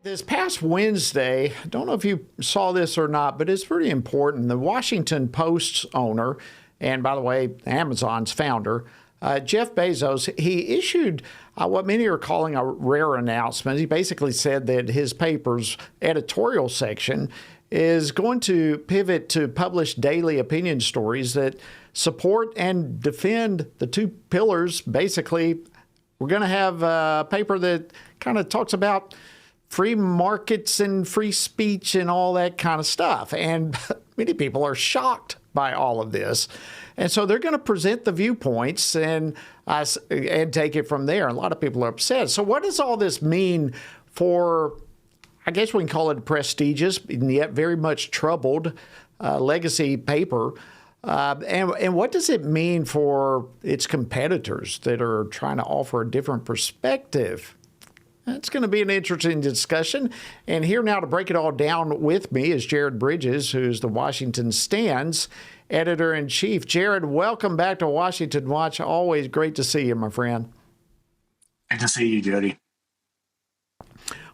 This past Wednesday, I don't know if you saw this or not, but it's pretty important. The Washington Post's owner, and by the way, Amazon's founder, Jeff Bezos, he issued what many are calling a rare announcement. He basically said that his paper's editorial section is going to pivot to publish daily opinion stories that support and defend the two pillars. Basically, we're going to have a paper that kind of talks about free markets and free speech and all that kind of stuff. And many people are shocked by all of this. And so they're going to present the viewpoints and take it from there. A lot of people are upset. So what does all this mean for, I guess we can call it a prestigious and yet very much troubled legacy paper? And what does it mean for its competitors that are trying to offer a different perspective? It's going to be an interesting discussion. And here now to break it all down with me is Jared Bridges, who's the Washington Stand's editor-in-chief. Jared, welcome back to Washington Watch. Always great to see you, my friend. Good to see you, Jody.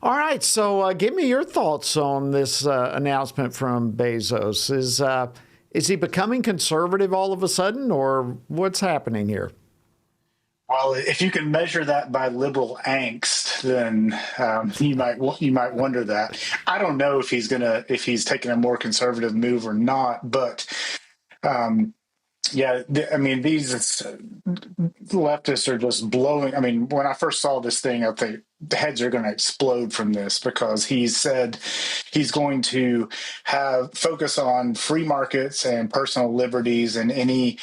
All right, so give me your thoughts on this announcement from Bezos. Is he becoming conservative all of a sudden, or what's happening here? Well, if you can measure that by liberal angst, then you might wonder that. I don't know if he's taking a more conservative move or not, but these leftists are just blowing. I mean, when I first saw this thing, I think the heads are going to explode from this, because he said he's going to focus on free markets and personal liberties, and any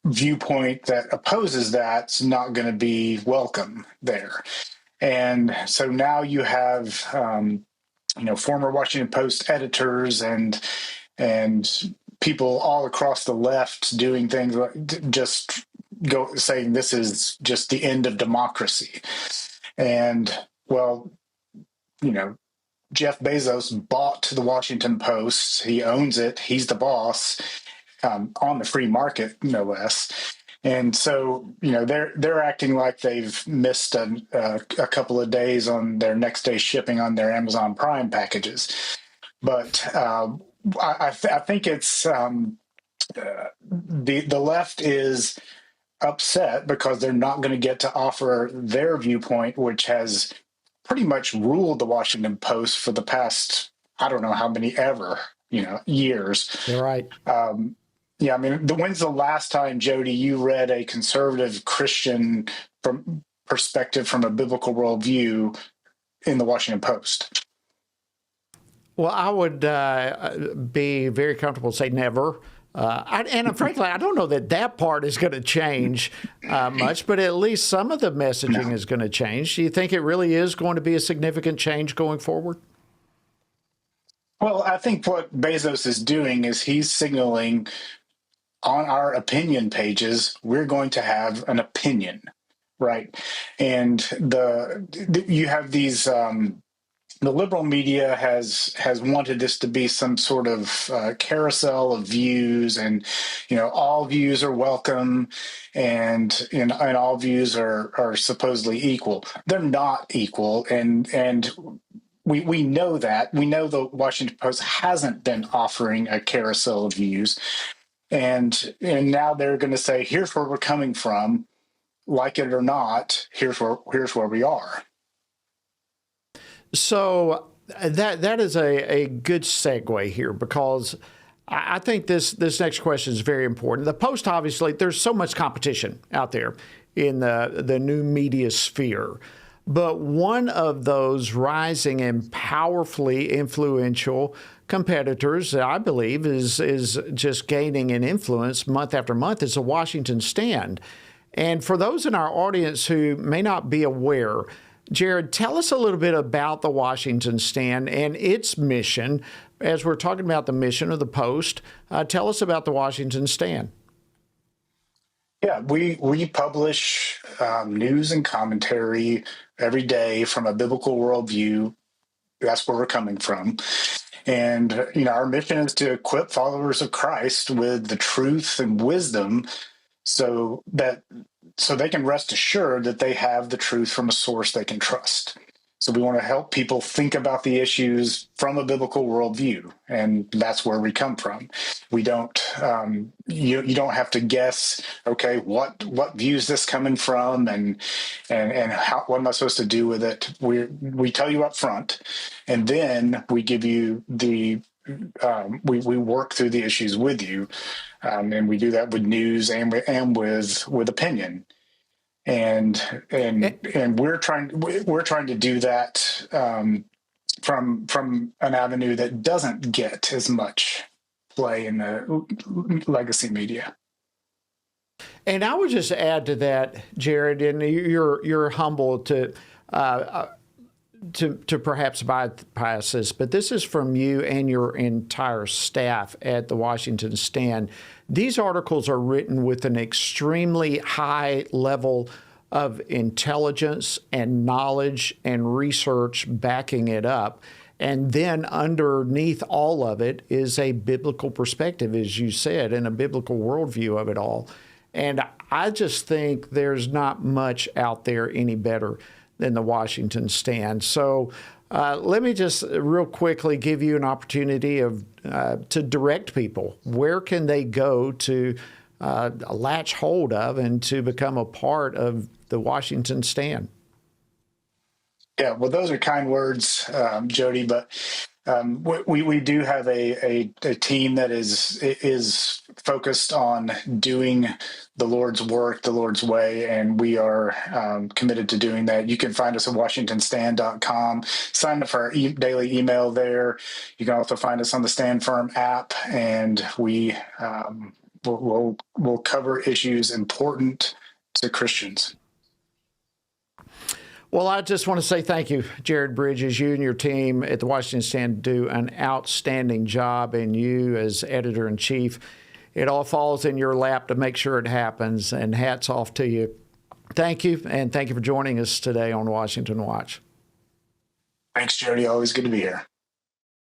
viewpoint that opposes that's not going to be welcome there. And so now you have former Washington Post editors and people all across the left doing things like saying this is just the end of democracy. And Jeff Bezos bought the Washington Post. He owns it. He's the boss. On the free market, no less. And so, they're acting like they've missed a couple of days on their next day shipping on their Amazon Prime packages. But I think it's the left is upset because they're not going to get to offer their viewpoint, which has pretty much ruled the Washington Post for the past, I don't know how many years. You're right. When's the last time, Jody, you read a conservative Christian perspective from a biblical worldview in the Washington Post? Well, I would be very comfortable to say never. Frankly, I don't know that part is going to change much, but at least some of the messaging is going to change. Do you think it really is going to be a significant change going forward? Well, I think what Bezos is doing is he's signaling on our opinion pages, we're going to have an opinion, right? And you have these, the liberal media has wanted this to be some sort of carousel of views, and, all views are welcome, and all views are supposedly equal. They're not equal. And we know that. We know the Washington Post hasn't been offering a carousel of views. And now they're going to say, here's where we're coming from, like it or not, here's where we are. So that is a good segue here, because I think this next question is very important. The Post, obviously, there's so much competition out there in the new media sphere. But one of those rising and powerfully influential competitors, I believe, is just gaining in influence month after month, is the Washington Stand. And for those in our audience who may not be aware, Jared, tell us a little bit about the Washington Stand and its mission. As we're talking about the mission of the Post, tell us about the Washington Stand. Yeah, we publish news and commentary every day from a biblical worldview. That's where we're coming from. And, our mission is to equip followers of Christ with the truth and wisdom so they can rest assured that they have the truth from a source they can trust. So we want to help people think about the issues from a biblical worldview, and that's where we come from. We don't you don't have to guess. Okay, what view is this coming from, and how, what am I supposed to do with it? We tell you up front, and then we give you the we work through the issues with you, and we do that with news and with opinion. And we're trying to do that from an avenue that doesn't get as much play in the legacy media. And I would just add to that, Jared, and you're humble to perhaps bypass this, but this is from you and your entire staff at the Washington Stand. These articles are written with an extremely high level of intelligence and knowledge and research backing it up. And then underneath all of it is a biblical perspective, as you said, and a biblical worldview of it all. And I just think there's not much out there any better than the Washington Stand. So let me just real quickly give you an opportunity to direct people. Where can they go to latch hold of and to become a part of the Washington Stand? Yeah, well, those are kind words, Jody, but we do have a team that is focused on doing the Lord's work, the Lord's way, and we are committed to doing that. You can find us at WashingtonStand.com. Sign up for our daily email there. You can also find us on the Stand Firm app, and we'll cover issues important to Christians. Well, I just want to say thank you, Jared Bridges. You and your team at the Washington Stand do an outstanding job, and you as editor-in-chief, it all falls in your lap to make sure it happens, and hats off to you. Thank you, and thank you for joining us today on Washington Watch. Thanks, Jody. Always good to be here.